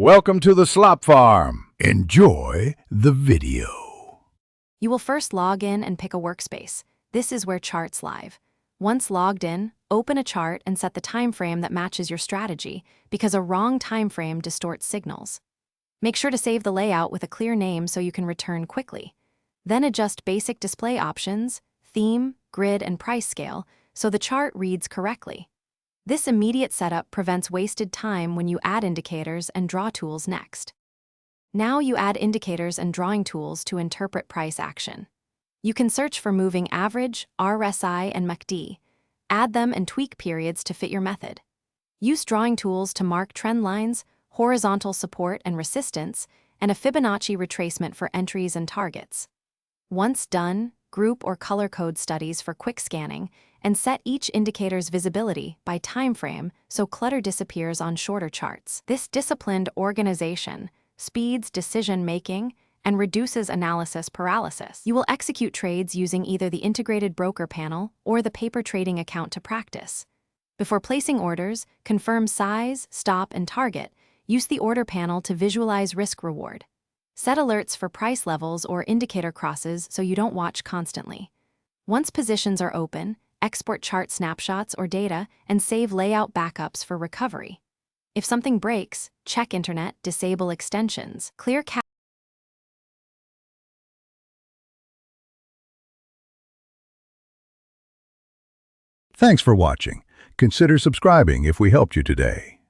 Welcome to the Slop Farm. Enjoy the video. You will first log in and pick a workspace. This is where charts live. Once logged in, open a chart and set the time frame that matches your strategy, because a wrong time frame distorts signals. Make sure to save the layout with a clear name so you can return quickly. Then adjust basic display options, theme, grid, and price scale so the chart reads correctly. This immediate setup prevents wasted time when you add indicators and draw tools next. Now you add indicators and drawing tools to interpret price action. You can search for moving average, RSI, and MACD. Add them and tweak periods to fit your method. Use drawing tools to mark trend lines, horizontal support and resistance, and a Fibonacci retracement for entries and targets. Once done, group or color code studies for quick scanning, and set each indicator's visibility by time frame so clutter disappears on shorter charts. This disciplined organization speeds decision-making and reduces analysis paralysis. You will execute trades using either the integrated broker panel or the paper trading account to practice. Before placing orders, confirm size, stop, and target. Use the order panel to visualize risk-reward. Set alerts for price levels or indicator crosses so you don't watch constantly. Once positions are open, export chart snapshots or data and save layout backups for recovery. If something breaks, check internet, disable extensions, clear cache. Thanks for watching. Consider subscribing if we helped you today.